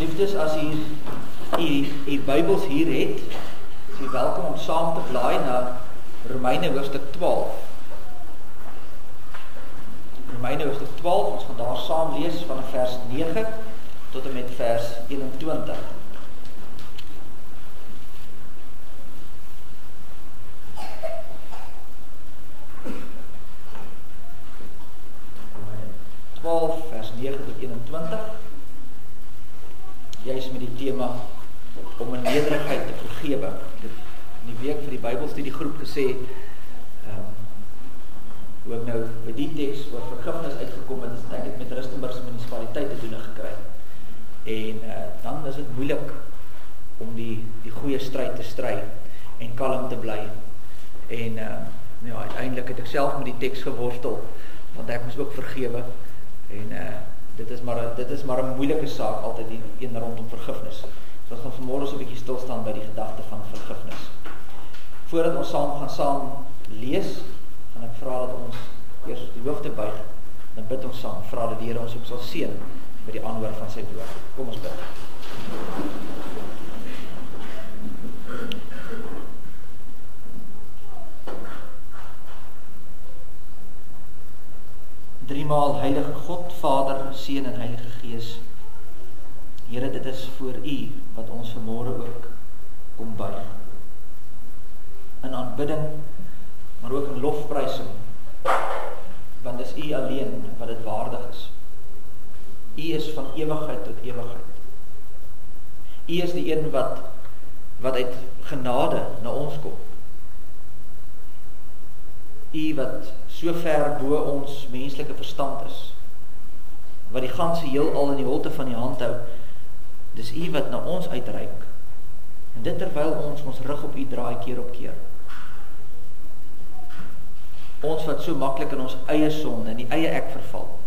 Liefdes, as u Bybels hier het, is u welkom om saam te blaai na Romeine hoofstuk 12. Romeine hoofstuk 12, ons gaan daar saam lees van vers 9 tot en met vers 21. Romeine 12, vers 9 tot 21. Juist met die tema om in nederigheid te vergewe. In die week vir die Bybelstudiegroep gesê, hoe ek nou by die teks oor vergifnis uitgekom het, is ek het met Rustenburgse munisipaliteit te doen gekry. En dan is dit moeilik om die goeie stryd te stry en kalm te bly. En uiteindelik het ek self met die teks geworstel, want ek moes ook vergewe. En dit is maar 'n moeilike saak, altyd die een rondom vergifnis. So ons gaan vanmôre so 'n bietjie stil staan by die gedagte van vergifnis. Voordat ons saam lees, gaan ek vra dat ons eers die hoofde buig, dan bid ons saam, vra dat die Here ons ook sal seën by die aanhoor van sy woord. Kom ons bid. Driemaal heilige God, Vader, Seun en Heilige Gees. Here, dit is voor U wat ons vanmôre ook kom buig. In aanbidding, maar ook in lofprysing, want dis U alleen wat dit waardig is. U is van ewigheid tot ewigheid. U is die een wat uit genade na ons kom. U wat so ver bo ons menslike verstand is, wat die ganse heelal in die holte van die hand hou, dis U wat na ons uitreik, en dit terwyl ons rug op U draai keer op keer. Ons wat so maklik in ons eie sonde, in die eie ek verval,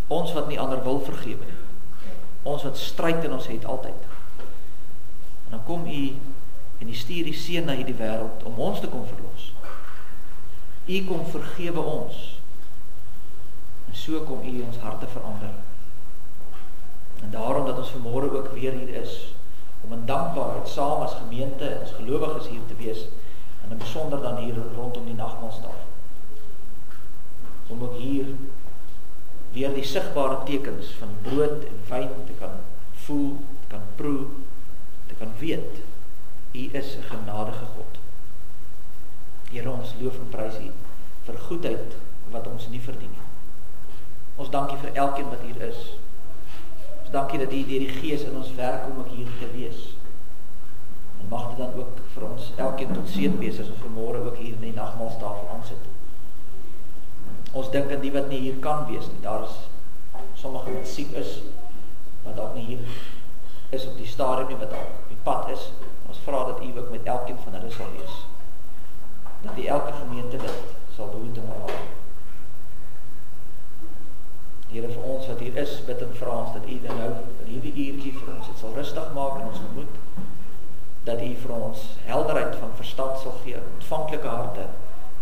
ons wat nie ander wil vergewe nie, ons wat stryd in ons het altyd, en dan kom U en U stuur die Seun na hierdie wêreld om ons te kom verlos. U kom vergewe ons, en so kom U ons harte verander. En daarom dat ons vanmôre ook weer hier is, om in dankbaarheid saam as gemeente, as gelowiges hier te wees, en in besonder dan hier rondom die nagmaaltafel. Om ook hier weer die sigbare tekens van brood en wyn te kan voel, te kan proe, te kan weet, U is 'n genadige God. Here, ons loof en prys U vir goedheid wat ons nie verdien nie. Ons dank U vir elkeen wat hier is. Ons dank U dat U deur die Gees in ons werk om ook hier te wees. En mag dit dan ook vir ons elkeen tot seën wees as ons vanmôre ook hier in die nagmaaltafel aansit. Ons dink aan die wat nie hier kan wees nie. Daar is sommige wat siek is, wat dalk nie hier is op die stadium nie, wat dalk op die pad is. Ons vra dat U ook met elkeen van hulle sal wees. Dat die elke gemeente dit sal behoeding haal. Here, vir ons wat hier is, bid en vra ons dat U dan nou in hierdie uurtjie vir ons dit sal rustig maak in ons gemoed, dat U vir ons helderheid van verstand sal gee, ontvanklike harte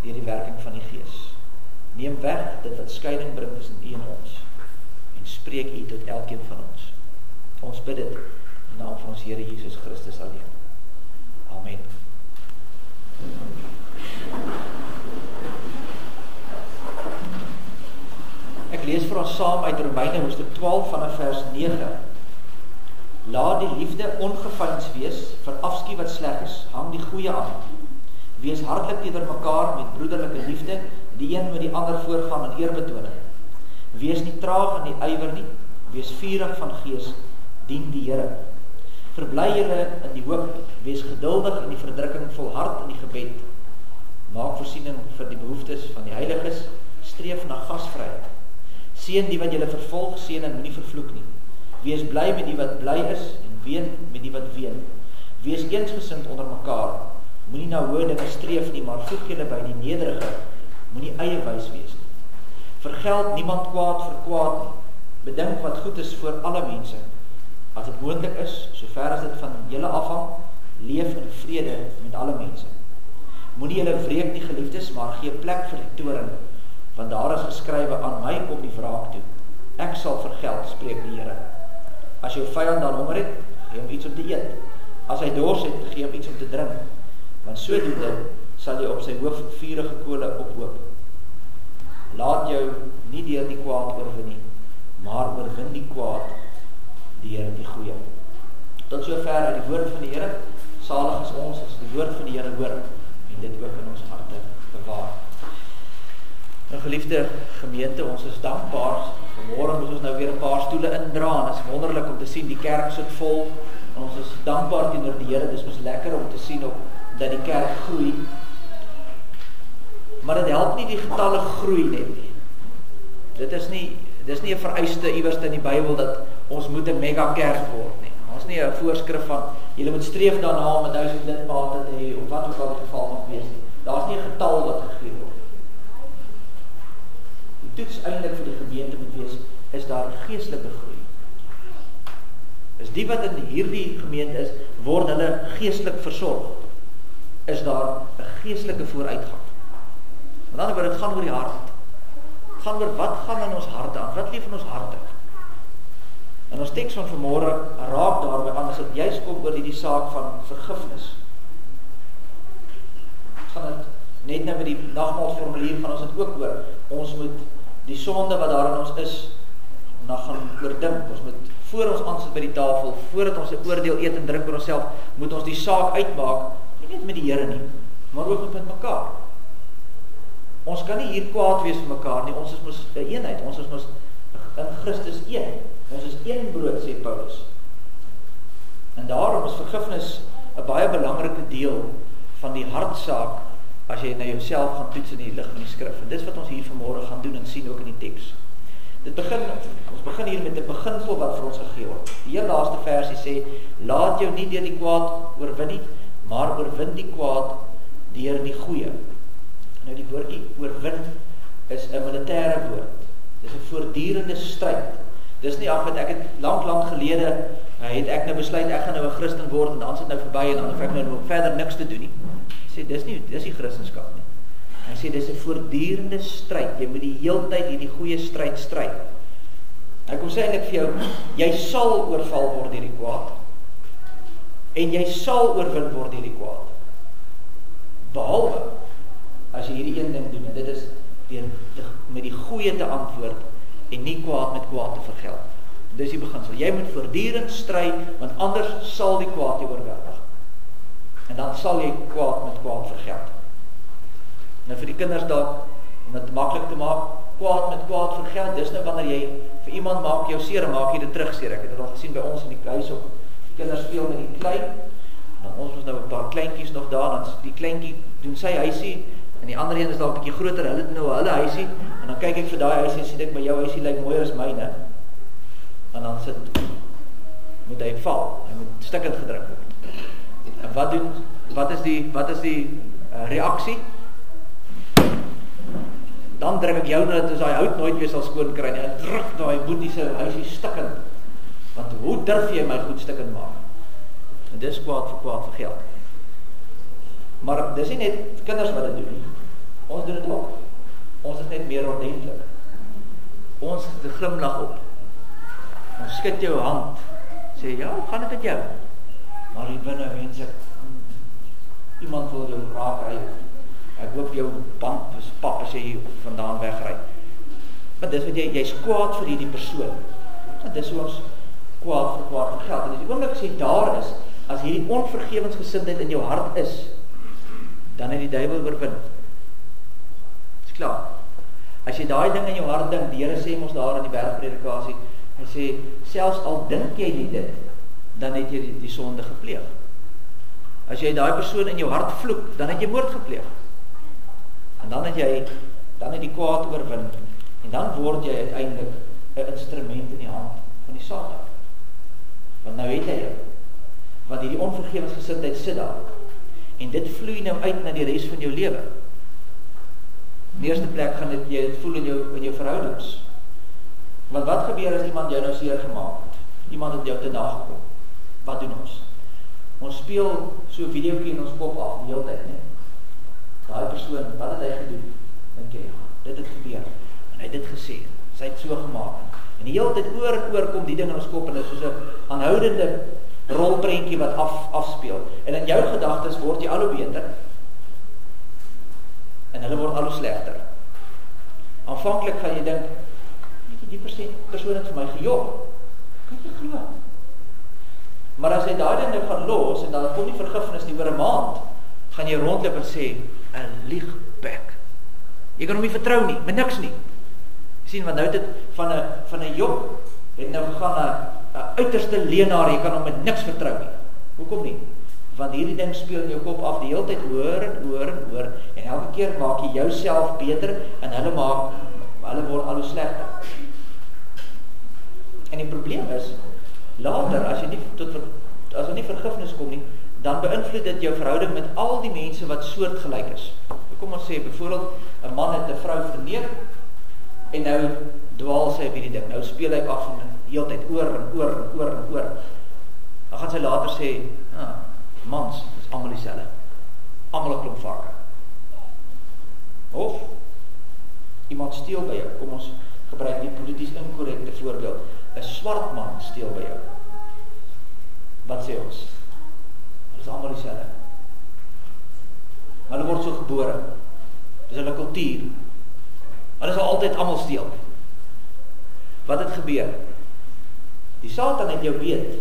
deur die werking van die Gees. Neem weg dit wat skeiding bring tussen U en ons, en spreek U tot elkeen van ons. Ons bid dit in naam van ons Here Jesus Christus alleen. Amen. Ek lees vir ons saam uit Romeine hoofstuk 12 vanaf vers 9. Laat die liefde ongeveins wees, vir afskuw wat sleg is, hang die goeie aan. Wees hartlik teenoor mekaar met broederlike liefde, die een met die ander voorgaan in eerbetoning. Wees nie traag in die ywer nie, wees vurig van gees, dien die Here. Verbly julle in die hoop, wees geduldig in die verdrukking, volhard in die gebed. Maak voorsiening vir die behoeftes van die heiliges, streef na gasvryheid. Seën die wat julle vervolg, seën en moenie vervloek nie. Wees bly met die wat bly is, en ween met die wat ween. Wees eensgesind onder mekaar. Moenie na hoë dinge streef nie, maar voeg julle by die nederige. Moenie eie wys wees nie. Vergeld niemand kwaad vir kwaad nie. Bedink wat goed is vir alle mense. As dit moontlik is, sover as dit van julle afhang, leef in vrede met alle mense. Moenie julle wreek nie, geliefdes, maar gee plek vir die toorn, want daar is geskrywe, aan my kom die wraak toe. Ek sal vergeld, spreek die Here. As jou vyand dan honger het, gee hom iets om te eet. As hy dors het, gee hom iets om te drink. Want sodoende sal jy op sy hoof vurige kole ophoop. Laat jou nie deur die kwaad oorwin nie, maar oorwin die kwaad deur die goeie. Tot sover uit die woord van die Here. Salig is ons as die woord van die Here hoor en dit ook in ons harte bewaar. Nou geliefde gemeente, ons is dankbaar. Vanmôre moet ons nou weer 'n paar stoele indra en dit is wonderlik om te sien die kerk sit vol. En ons is dankbaar teenoor die Here. Dit is mos lekker om te sien ook dat die kerk groei. Maar dit help nie die getalle groei net nie. Dis nie 'n vereiste iewers in die Bybel dat ons moet 'n mega kerk word nie. Ons nie 'n voorskrif van julle moet streef daarna om 1000 lidmate te hê of wat ook al die geval mag wees nie. Daar's nie 'n getal wat gegee word. Die toets eintlik vir die gemeente moet wees, is daar geestelike groei. Is die wat in hierdie gemeente is, word hulle geestelik versorg? Is daar 'n geestelike vooruitgang? Met ander woorde, dit gaan oor die hart. Het gaan oor wat gaan in ons harte aan, wat leef in ons harte. En ons teks van vanmôre raak daarby aan, as dit juist kom oor die saak van vergifnis. Gaan dit net nou met die nagmaalsformulier gaan ons dit ook oor. Ons moet die sonde wat daar in ons is, nou gaan oordink. Ons moet voor ons aansit by die tafel, voordat ons 'n oordeel eet en drink oor onsself, moet ons die saak uitmaak, nie net met die Here nie, maar ook met mekaar. Ons kan nie hier kwaad wees vir mekaar nie, ons is mos 'n eenheid, ons is mos in Christus een. Ons is een brood, sê Paulus. En daarom is vergifnis 'n baie belangrike deel van die hartsaak as jy na jouself gaan toets in die lig van die skrif. En dis wat ons hier vanmôre gaan doen en sien ook in die teks. Ons begin hier met 'n beginsel wat vir ons gegee word. Die heel laaste versie sê, laat jou nie deur die kwaad oorwin nie, maar oorwin die kwaad deur die goeie. Nou die woordjie oorwin is 'n militêre woord. Dis 'n voortdurende stryd. Dis nie af wat ek het lank gelede het ek nou besluit ek gaan nou 'n Christen word en dan sit nou verby en dan hoef ek nou verder niks te doen nie. Hy sê dis nie Christendom nie. Hy sê dis 'n voortdurende stryd. Jy moet die heeltyd hierdie goeie stryd stry. Hy kom sê eintlik vir jou, jy sal oorval word deur die kwaad en jy sal oorwin word deur die kwaad. Behalwe as jy hierdie een ding doen, en dit is deur met die goeie te antwoord en nie kwaad met kwaad te vergeld. Dis die beginsel. Jy moet voortdurend stry, want anders sal die kwaad jou oorweldig. En dan sal jy kwaad met kwaad vergeld. Nou vir die kinders dalk, om dit maklik te maak, kwaad met kwaad vergeld, dis nou wanneer jy vir iemand maak jou seer en maak jy dit terugseer. Ek het dit al gesien by ons in die huis ook. Kinders speel met die klei, en ons was nou 'n paar kleintjies nog daar, dan die kleintjie doen sy huisie, en die ander een is dalk 'n bietjie groter, hulle doen nou hulle huisie, en dan kyk ek vir daai huisie en sien ek, maar jou huisie lyk mooier as myne. En dan moet hy val, hy moet stukkend gedruk word. En wat is die reaksie? Dan druk ek jou dat hy hout nooit weer sal skoon kry nie. En druk daai boetiese huisie stukkend. Want hoe durf jy my goed stukkend maak? En dis kwaad vir kwaad vergeld. Maar dis nie net kinders wat dit doen nie. Ons doen dit ook. Ons is net meer ordentlik. Ons het 'n glimlag op. Ons skud jou hand. Sê, ja, hoe gaan dit met jou? Maar hier binne wens ek, iemand wil jou raak ry. Ek hoop jou band is pap as jy hier vandaan wegry. Want dis wat jy's kwaad vir hierdie persoon. Want dis hoe ons kwaad vir kwaad vergeld. En as die oomblik as jy daar is, as hierdie onvergewensgesindheid in jou hart is, dan het die duiwel oorwin. Dis klaar. As jy daai ding in jou hart dink, die Here sê ons daar in die bergpredikasie, hy sê, selfs al dink jy nie dit, dan het jy die sonde gepleeg. As jy daai persoon in jou hart vloek, dan het jy moord gepleeg. En dan het die kwaad oorwin, en dan word jy uiteindelik 'n instrument in die hand van die Satan. Want nou het hy jou. Want hierdie onvergewensgesindheid sit daar. En dit vloei nou uit na die res van jou lewe. In die eerste plek gaan jy dit voel in jou verhoudings. Want wat gebeur as iemand jou nou seer gemaak het? Iemand het jou te nagekom. Wat doen ons? Ons speel so 'n videoetjie in ons kop af die hele tyd, né? Daai persoon, wat het hy gedoen? Dink jy, dit het gebeur. En hy het dit gesê. Sy het so gemaak. En die hele tyd oor en oor kom die ding in ons kop en dit is soos 'n aanhoudende rolprentjie wat afspeel. En in jou gedagtes word jy al hoe beter en hulle word al hoe slegter. Aanvanklik gaan jy dink, weet jy, die persoon het vir my gejok. Kan jy glo? Maar as jy daai ding nou gaan los en dan kom nie vergifnis nie oor 'n maand, gaan jy rondloop en sê, 'n liegbek. Jy kan hom nie vertrou nie, met niks nie. Jy sien, want nou het dit van 'n jok het nou gegaan na 'n uiterste leenaar, jy kan hom met niks vertrou nie. Hoekom nie? Want hierdie ding speel in jou kop af die hele tyd oor en oor en oor, en elke keer maak jy jouself beter en hulle word al hoe slegter. En die probleem is, later as jy nie vergifnis kom nie, dan beïnvloed dit jou verhouding met al die mense wat soortgelyk is. Kom ons sê byvoorbeeld 'n man het 'n vrou verneem en nou dwaal sy op hierdie ding. Nou speel hy af en heeltyd oor en oor en oor en oor. Dan gaan sy later sê, mans, dis almal dieselfde. Almal 'n klomp varke. Of iemand steel by jou. Kom ons gebruik die polities inkorrekte voorbeeld. 'n Swart man steel by jou. Wat sê ons? Dis almal dieselfde. Hulle word so gebore. Dis hulle kultuur. Hulle sal altyd almal steel. Wat het gebeur? Die Satan het jou weet,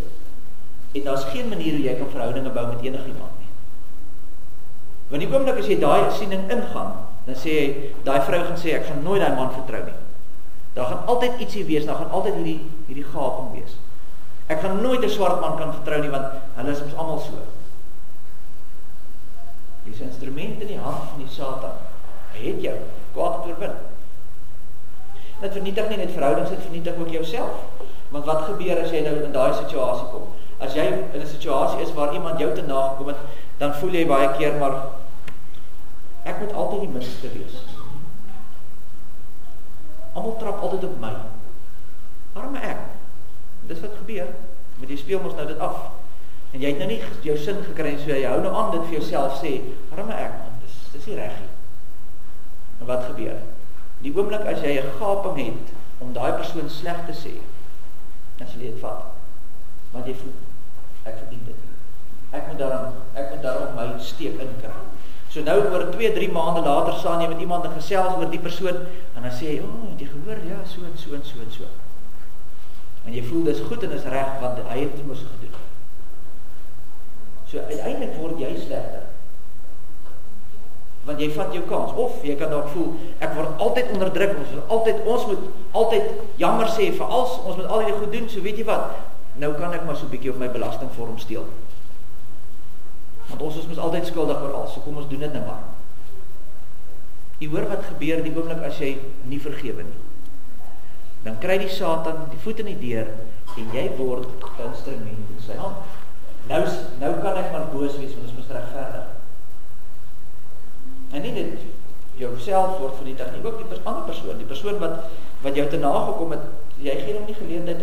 en daar's geen manier hoe jy kan verhoudinge bou met enigiemand nie. Want die oomblik as jy daai siening ingaan, dan sê jy, daai vrou gaan sê, ek gaan nooit daai man vertrou nie. Daar gaan altyd ietsie wees, daar gaan altyd hierdie gaping wees. Ek gaan nooit 'n swart man kan vertrou nie, want hulle is ons almal so. Dis 'n instrument in die hand van die Satan. Hy het jou kwaad oorwin. Dit vernietig nie net verhoudings, dit vernietig ook jouself. Want wat gebeur as jy nou in daai situasie kom? As jy in 'n situasie is waar iemand jou te nagekom het, dan voel jy baie keer, maar ek moet altyd die minste wees. Almal trap altyd op my. Arme ek. Dis wat gebeur. Met jy speel mos nou dit af. En jy het nou nie jou sin gekry, so jy hou nou aan dit vir jouself sê, arme ek, man, dis nie reg nie. En wat gebeur? Die oomblik as jy 'n gaping het om daai persoon sleg te sê, dan sal jy dit vat. Want jy voel, ek verdien dit. Ek moet daarom my steek inkry. So nou oor 2-3 maande later staan jy met iemand en gesels oor die persoon en dan sê jy, het jy gehoor, ja, so en so en so en so. En jy voel dis goed en dis reg want hy het dit mos gedoen. So uiteindelik word jy slegter. Want jy vat jou kans, of jy kan dalk voel, ek word altyd onderdruk, ons moet altyd jammer sê vir ons moet al hierdie goed doen, so weet jy wat, nou kan ek maar so 'n bietjie op my belastingvorm steel. Want ons is mos altyd skuldig oor alles, so kom ons doen dit nou maar. Jy hoor wat gebeur die oomblik as jy nie vergewe nie. Dan kry die Satan die voet in die deur en jy word 'n instrument in sy hand. Nou kan ek maar boos wees, want ons moet regverdig. En nie net jouself word vernietig nie, ook die ander persoon, die persoon wat jou te nagekom het, jy gee hom nie geleentheid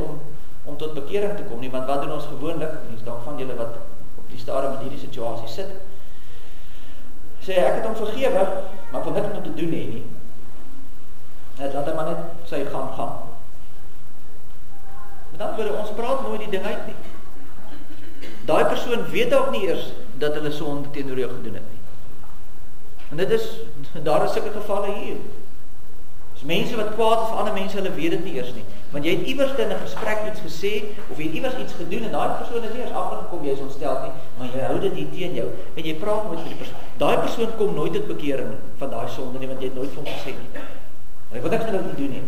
om tot bekering te kom nie, want wat doen ons gewoonlik, mens dalk van julle wat op die stadium met hierdie situasie sit, sê ek het hom vergewe, maar vir niks om te doen nie. Laat hy maar net sy gaan. Met ander woorde, ons praat nooit die ding uit nie. Daai persoon weet ook nie eers dat hulle sonde teenoor jou gedoen het nie. En daar is sulke gevalle hier. As mense wat kwaad is vir ander mense, hulle weet dit nie eers nie. Want jy het iewers in 'n gesprek iets gesê, of jy het iewers iets gedoen, en daai persoon is nie eers agtergekom, jy is ontstel nie, maar jy hou dit hier teen jou, en jy praat nooit met die persoon. Daai persoon kom nooit tot bekering van daai sonde nie, want jy het nooit vir hom gesê nie. En ek wil niks met hom doen nie.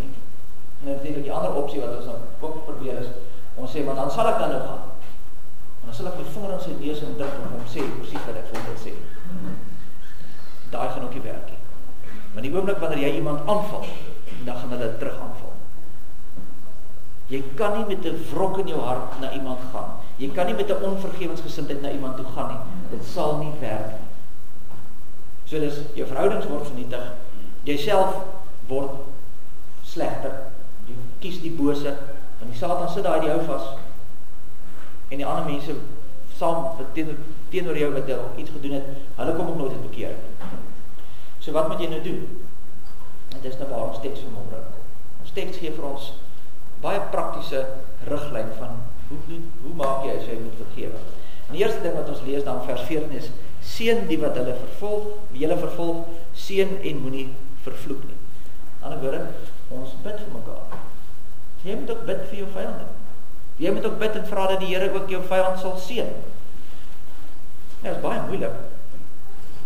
En natuurlik die ander opsie wat ons dan ook probeer is, ons sê, maar dan sal ek dan nou gaan. En dan sal ek my vinger in sy neus en druk en hom sê, presies wat ek vir hom wil sê. Daai gaan ook nie werk nie. Maar die oomblik wanneer jy iemand aanval, dan gaan hulle terug aanval. Jy kan nie met 'n wrok in jou hart na iemand gaan. Jy kan nie met 'n onvergewensgesindheid na iemand toe gaan nie. Dit sal nie werk nie. So dis, jou verhoudings word vernietig, jyself word slegter, jy kies die bose, en die Satan sit daar die hou vas, en die ander mense saam teenoor jou wat iets gedoen het, hulle kom ook nooit tot bekering. So wat moet jy nou doen? En dis nou waar ons teks vanmôre kom. Ons teks gee vir ons baie praktiese riglyn van hoe maak jy as jy moet vergewe. En die eerste ding wat ons lees dan vers 14 is, seën die wat julle vervolg, seën en moenie vervloek nie. Aan die ander woorde, ons bid vir mekaar. Jy moet ook bid vir jou vyande. Jy moet ook bid en vra dat die Here ook jou vyand sal seën. Ja, is baie moeilik.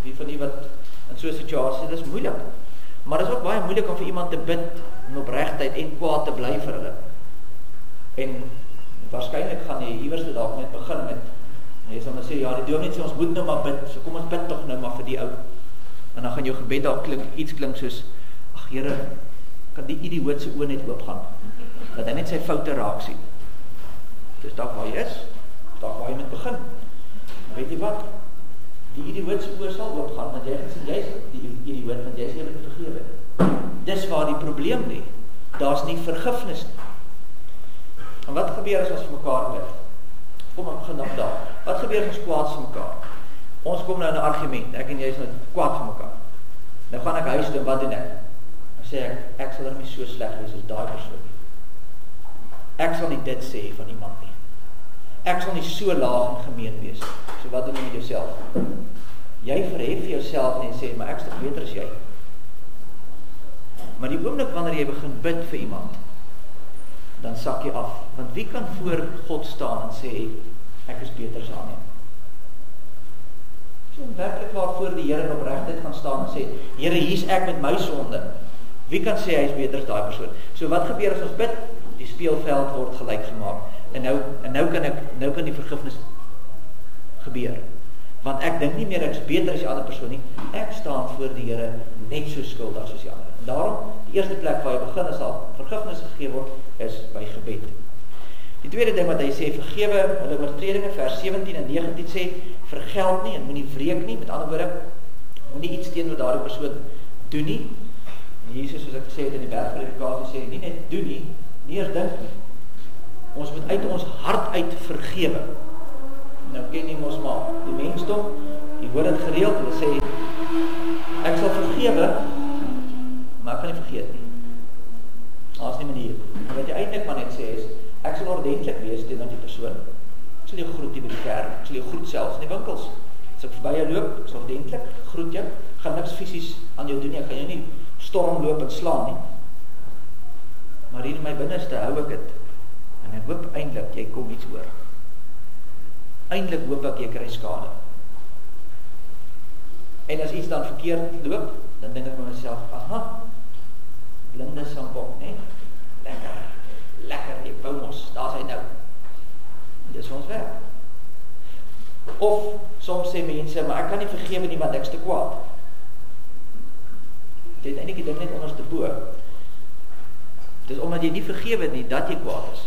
Wie van die wat in so 'n situasie, dis moeilik. Maar dit is ook baie moeilik om vir iemand te bid en opregtheid en kwaad te bly vir hulle. En waarskynlik gaan jy iewers dalk net begin met, jy sal maar sê, ja, die dominee sê ons moet nou maar bid, so kom ons bid tog nou maar vir die ou. En dan gaan jou gebed dalk klink soos, ag Here, kan die idioot se oë net oopgaan, dat hy net sy foute raak sien. Dis dalk waar jy is, dalk waar jy moet begin. Maar weet jy wat? Die idioot se oë sal oopgaan, want jy gaan sê, jy is die idioot, want jy is nie wat vergewe. Dis waar die probleem lê. Daar's nie vergifnis nie. En wat gebeur as ons vir mekaar bid? Kom ek begin dan daar. Wat gebeur as ons kwaad vir mekaar? Ons kom nou in 'n argument, ek en jy is nou kwaad vir mekaar. Nou gaan ek huis toe, wat doen ek? Dan sê ek sal nie so sleg wees as daai persoon nie. Ek sal nie dit sê van iemand nie. Ek sal nie so laag en gemeen wees. So wat doen jy met jouself? Jy verhef jouself en sê, maar ek is beter as jy. Maar die oomblik wanneer jy begin bid vir iemand, dan sak jy af. Want wie kan voor God staan en sê, ek is beter as aan hom? So werklik waarvoor die Here in opregtheid gaan staan en sê, Here, hier's ek met my sonde. Wie kan sê hy is beter as daai persoon? So wat gebeur as ons bid? Die speelveld word gelyk gemaak. En nou kan die vergifnis gebeur. Want ek dink nie meer ek is beter as die ander persoon nie. Ek staan voor die Here net so skuldig soos die ander. En daarom, die eerste plek waar jy begin as al vergifnis gegee word, is by gebed. Die tweede ding wat hy sê, vergewe hulle oortredinge, vers 17 en 19 sê, vergeld nie en moenie wreek nie, met ander woorde, moenie iets teenoor daardie persoon doen nie. En Jesus, soos ek gesê het in die bergpredikasie, sê, nie net doen nie, nie eers dink nie. Ons moet uit ons hart uit vergewe. Nou ken jy mos maar die mensdom, die hoor dit gereeld, hulle sê, ek sal vergewe, maar ek kan nie vergeet nie. Daar's nie manier. En wat jy eintlik maar net sê is, ek sal ordentlik wees teenoor die persoon. Ek sal jou groet hier by die kerk, ek sal jou groet selfs in die winkels. As ek verby jou loop, ek sal ordentlik groet jou, gaan niks fisies aan jou doen nie, ek gaan jou nie stormloop en slaan nie. Maar hier in my binneste hou ek dit. En ek hoop eintlik jy kom iets hoor. Eintlik hoop ek jy kry skade. En as iets dan verkeerd loop, dan dink ek met myself, aha, blinde sambok, nee? Lekker, die boumos, daar is hy nou. Dit is ons werk. Of, soms sê mense, maar ek kan nie vergewe nie, want ek is te kwaad. Dit eintlik die ding net onderste bo. Dis omdat jy nie vergewe nie, dat jy kwaad is.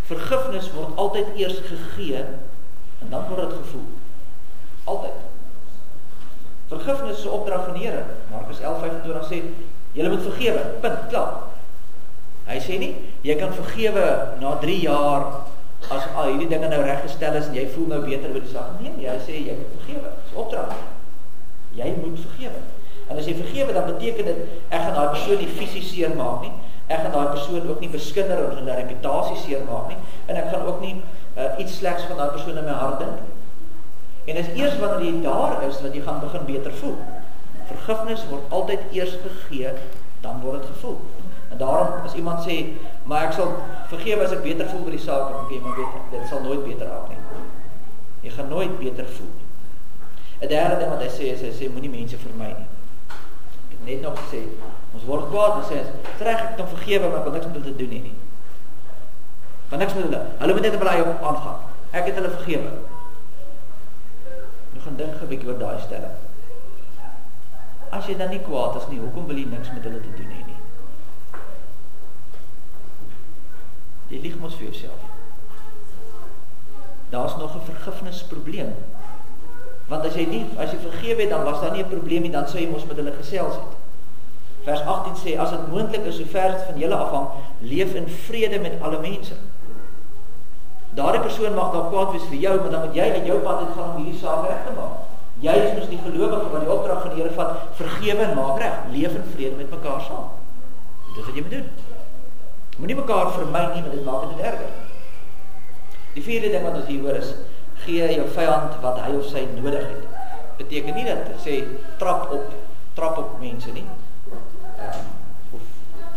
Vergifnis word altyd eers gegee, en dan word dit gevoel. Altyd. Vergifnis is 'n opdrag van die Here. Markus 11:25 sê, julle moet vergewe, punt, klaar. Hy sê nie, jy kan vergewe na 3 jaar, as al hierdie dinge nou reggestel is, en jy voel nou beter oor die saak. Nee, hy sê, jy moet vergewe, dit is opdrag. Jy moet vergewe. En as jy vergewe, dan beteken dit, ek gaan daai persoon nie fisies seer maak nie, ek gaan daai persoon ook nie beskinder of hulle reputasie seer maak nie, en ek gaan ook nie iets slegs van daai persoon in my hart dink. En is eers wanneer jy daar is, dat jy gaan begin beter voel. Vergifnis word altyd eers gegee, dan word dit gevoel. En daarom, as iemand sê, maar ek sal vergewe as ek beter voel oor die saak, dan kan jy maar weet, dit sal nooit beter raak nie. Jy gaan nooit beter voel. 'n derde ding wat hy sê, moenie mense vermy nie. Ek het net nog gesê, ons word kwaad, en sê, reg, ek kan vergewe, maar ek wil niks met hulle te doen nie. Kan niks met hulle moet net bly op aangaan. Ek het hulle vergewe. Nou gaan dink 'n bietjie oor daai stelling. As jy dan nie kwaad is nie, hoekom wil jy niks met hulle te doen hê nie? Jy lieg mos vir jouself. Daar's nog 'n vergifnisprobleem. Want as jy vergewe het, dan was daar nie 'n probleem nie, dan sou jy mos met hulle gesels het. Vers 18 sê, as dit moontlik is, sover dit van julle afhang, leef in vrede met alle mense. Daardie persoon mag dalk kwaad wees vir jou, maar dan moet jy uit jou pad uit gaan om hierdie saak reg te maak. Jy is mos die gelowige wat die opdrag van die Here vat, vergewe en maak reg. Leef in vrede met mekaar saam. Dis wat jy moet doen. Moenie mekaar vermy nie, want dit maak dit erger. Die vierde ding wat ons hier hoor is, gee jou vyand wat hy of sy nodig het. Beteken nie dat sê trap op mense nie. Of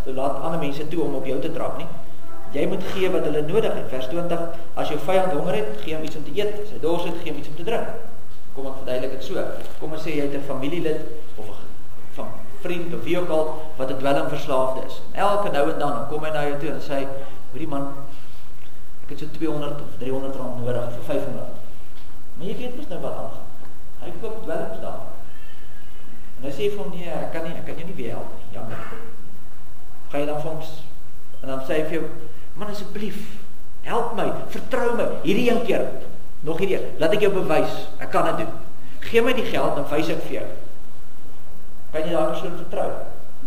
laat ander mense toe om op jou te trap nie. Jy moet gee wat hulle nodig het. Vers 20, as jou vyand honger het, gee hom iets om te eet. As hy dors het, gee hom iets om te drink. Kom ek verduidelik het so. Kom ons sê jy het 'n familielid of 'n vriend of wie ook al wat 'n dwelmverslaafde is. Elke nou en dan kom hy na jou toe en sê, hoorie man, ek het so 200 of 300 rand nodig vir 500. Maar jy weet mos nou wat aangaan. Hy koop dwelms daar. En hy sê vir hom, nee, ek kan jou nie weer help nie, jammer. Ga jy dan vir hom, en dan sê hy vir jou, man asseblief, help my, vertrou my, hierdie een keer, nog hierdie, laat ek jou bewys, ek kan dit doen. Gee my die geld, dan wys ek vir jou. Kan jy daar persoon vertrou?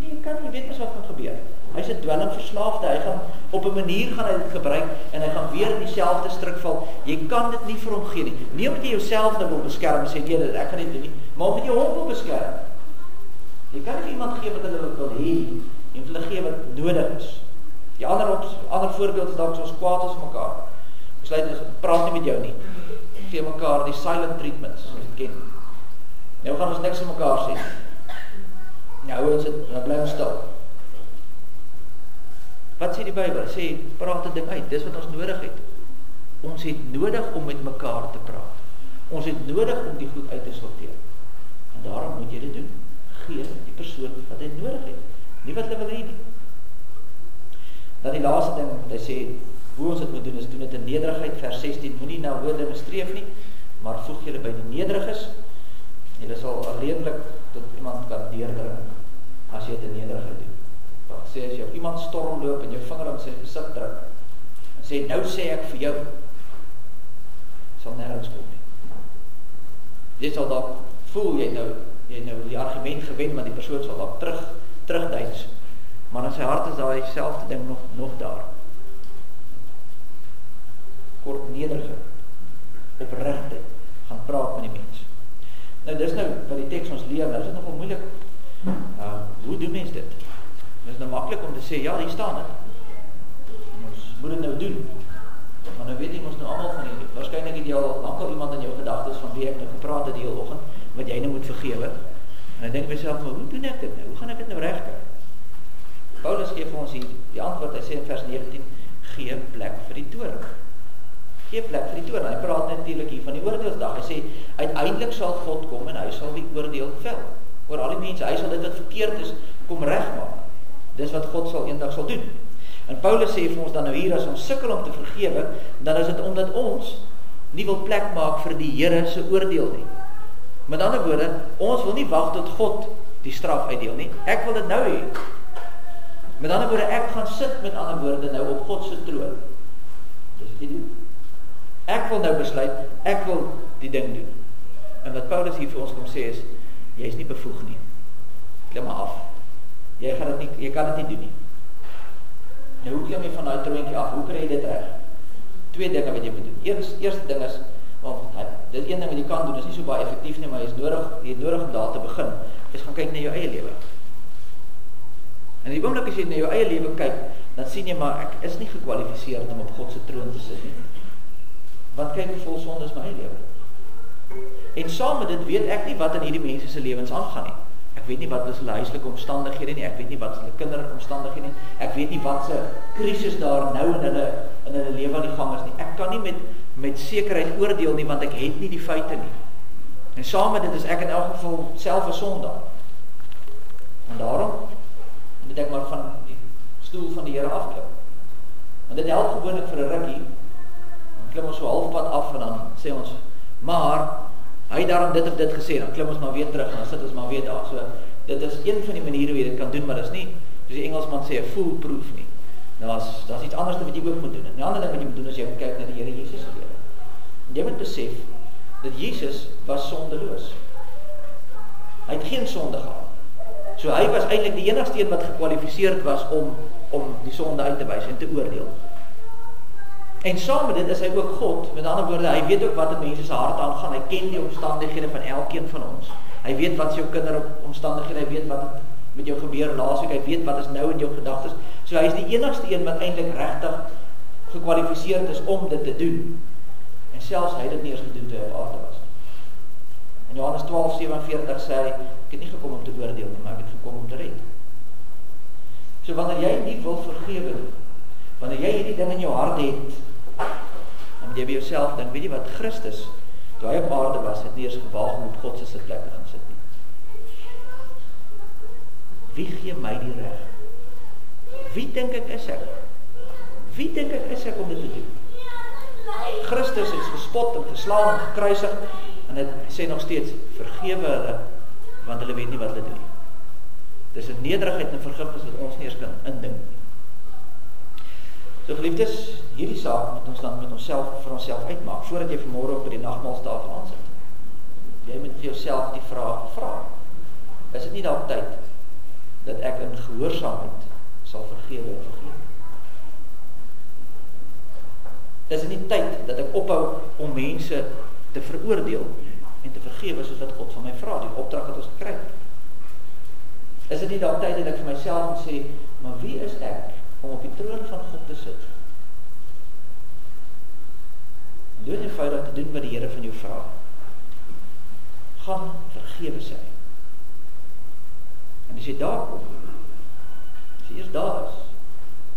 Nee, kan nie, jy weet mos wat gaan gebeur. Hy is 'n dwelmverslaafde, hy gaan op 'n manier gaan hy dit gebruik en hy gaan weer in dieselfde struik val. Jy kan dit nie vir hom gee nie. Nie omdat jy jouself nou wil beskerm en sê nee, ek gaan dit doen nie, maar omdat jy hom wil beskerm. Jy kan nie vir iemand gee wat hulle wil hê, jy moet hulle gee wat nodig is. Die ander voorbeeld is dalk soos kwaad as mekaar. Besluit ons praat nie met jou nie. Gee mekaar die silent treatments, as jy ken. Nou gaan ons niks vir mekaar sê. Nou ons bly ons stil. Wat sê die Bybel? Sê, praat 'n ding uit, dis wat ons nodig het. Ons het nodig om met mekaar te praat. Ons het nodig om die goed uit te sorteer. En daarom moet jy dit doen. Gee die persoon wat hy nodig het. Nie wat hulle wil hê nie. Dan die laaste ding wat hy sê, hoe ons dit moet doen, is doen dit in nederigheid, vers 16, moenie na hoëdinge streef nie, maar voeg julle by die nederiges. Julle sal alleenlik tot iemand kan deurdring, as jy dit in nederigheid doen. Wat sê, as jy op iemand storm loop en jou vinger aan sy gesig druk, en sê, nou sê ek vir jou, sal nergens kom nie. Jy sal dalk voel, jy nou die argument gewen, maar die persoon sal dalk terugduins, maar in sy hart is daai selfde ding nog daar. Kort nederige, opregtheid, gaan praat met die mens. Nou dis nou, wat die teks ons leer, nou is dit nogal moeilik. Hoe doen mens dit? Het is nou makkelijk om te sê, ja, hier staan het. Ons moet het nou doen. Maar nou weet jy ons nou allemaal van die, waarskynlik het jy al lang al iemand in jou gedagtes van wie ek nou gepraat het die hele oggend, wat jy nou moet vergewe. En ek dink myself, maar hoe doen ek dit nou? Hoe gaan ek dit nou regkry? Paulus gee vir ons die antwoord, hy sê in vers 19, gee plek vir die toorn. Gee plek vir die toorn. Hy praat natuurlik hier van die oordeelsdag. Hy sê, uiteindelik sal God kom en hy sal die oordeel vel. Oor al die mense, hy sal dit wat verkeerd is, kom regmaak. Dis wat God eendag sal doen. En Paulus sê vir ons dan nou hier, as ons sukkel om te vergewe, dan is dit omdat ons nie wil plek maak vir die Here se oordeel nie. Met ander woorde, ons wil nie wag tot God die straf uitdeel nie. Ek wil dit nou hê. Met ander woorde, ek gaan sit met ander woorde nou op God se troon. Dis wat jy doen. Ek wil nou besluit, ek wil die ding doen. En wat Paulus hier vir ons kom sê is, jy is nie bevoeg nie. Klim maar af. Jy kan dit nie doen nie. Nou hoe klim jy van die troontjie af? Hoe kry jy dit reg? Twee dinge wat jy moet doen. Eerste ding is, dit een ding wat jy kan doen, is nie so baie effektief nie, maar jy het nodig om daar te begin, is gaan kyk na jou eie lewe. En die oomblik as jy na jou eie lewe kyk, dan sien jy maar, ek is nie gekwalifiseerd om op God se troon te sit nie. Want kyk hoe vol sonde is my eie lewe. En saam met dit weet ek nie wat in hierdie mense se lewens aangaan nie. Ek weet nie wat is hulle huislike omstandighede nie, ek weet nie wat is hulle kinderomstandighede nie, ek weet nie wat se krisis daar nou in hulle lewe aan die gang is nie. Ek kan nie met sekerheid oordeel nie, want ek het nie die feite nie. En saam met dit is ek in elk geval self 'n sondaar. En daarom moet ek maar van die stoel van die Here afklim. En dit help gewoonlik vir 'n rukkie. Dan klim ons so halfpad af en dan sê ons, maar hy het daarom dit of dit gesê, dan klim ons maar weer terug en dan sit ons maar weer daar. So, dit is een van die maniere hoe jy dit kan doen, maar dit is nie, soos die Engelsman sê, 'n foolproof nie. Nou, daar's iets anders wat jy ook moet doen. En die ander ding wat jy moet doen, is jy moet kyk na die Here Jesus se lewe. En jy moet besef, dat Jesus was sondeloos. Hy het geen sonde gehad. So hy was eintlik die enigste een wat gekwalifiseerd was om die sonde uit te wys en te oordeel. En saam met dit is hy ook God, met ander woorde, hy weet ook wat in mense se harte aangaan, hy ken die omstandighede van elkeen van ons. Hy weet wat is jou kinderomstandighede, hy weet wat met jou gebeur laasweek, hy weet wat is nou in jou gedagtes. So hy is die enigste een wat eintlik regtig gekwalifiseerd is om dit te doen. En selfs hy het dit nie eens gedoen toe hy op aarde was. In Johannes 12:47 sê hy, ek het nie gekom om te oordeel nie, maar ek het gekom om te red. So wanneer jy nie wil vergewe nie, wanneer jy hierdie ding in jou hart het, dan moet jy by jouself dink, weet jy wat, Christus, toe hy op aarde was, het nie eens gewaag om op God se sitplek te gaan sit nie. Wie gee my die reg? Wie dink ek is ek? Wie dink ek is ek om dit te doen? Christus is gespot en geslaan en gekruisig, en hy sê nog steeds, vergewe hulle, want hulle weet nie wat hulle doen. Dis 'n nederigheid en vergifnis wat ons nie eens kan indink. So geliefdes, hierdie saak moet ons dan met onsself vir onsself uitmaak, voordat jy vanmôre op by die nagmaaltafel aansit. Jy moet vir jouself die vraag vra. Is dit nie dalk tyd dat ek in gehoorsaamheid sal vergewe en vergeef? Is dit nie tyd dat ek ophou om mense te veroordeel en te vergewe soos wat God van my vra, die opdrag wat ons gekry het? Is dit nie dalk tyd dat ek vir myself moet sê, maar wie is ek om op die troon van God te sit? Dood eenvoudig te doen wat die Here van jou vra. Gaan vergewe sy. En as jy daar kom, as jy eers daar is,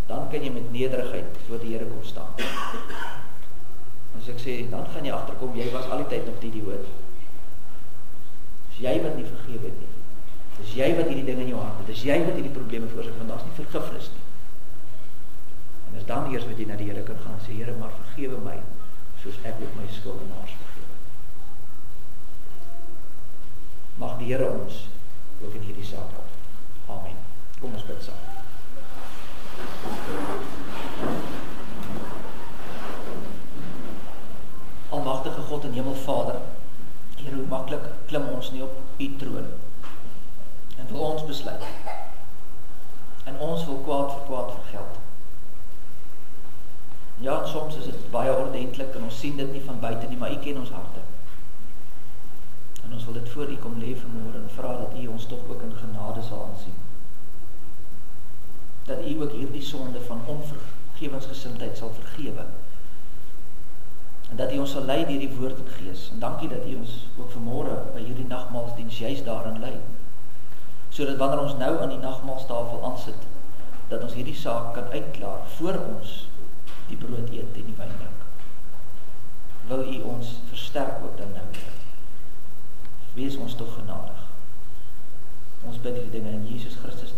dan kan jy met nederigheid voor die Here kom staan. As ek sê, dan gaan jy agterkom, jy was al die tyd nog die idioot. Dis jy wat nie vergewe het nie. Dis jy wat hierdie ding in jou hart het. Dis jy wat hierdie probleme veroorsaak, want daar's nie vergifnis nie. En is dan eers wat jy na die Here kan gaan sê, Here, maar vergewe my, soos ek ook my skuldenaars vergewe. Mag die Here ons ook in hierdie saak help. Amen. Kom ons bid saam. Almagtige God en Hemelvader, Here, hoe maklik klim ons nie op u troon en wil ons besluit. En ons wil kwaad vir kwaad vergeld. Ja, en soms is dit baie ordentlik en ons sien dit nie van buite nie, maar u ken ons harte. En ons wil dit voor u kom lê vanmôre en vra dat u ons tog ook in genade sal aansien. Dat u ook hierdie sonde van onvergewensgesindheid sal vergewe. En dat u ons sal lei deur die woord en gees. En dankie dat u ons ook vanmôre by hierdie nagmaalsdiens juist daarin lei. Sodat wanneer ons nou aan die nagmaalstafel aansit, dat ons hierdie saak kan uitklaar voor ons die brood eet en die wyn drink. Wil u ons versterk ook dan nou. Wees ons toch genadig. Ons bid die dinge in Jesus Christus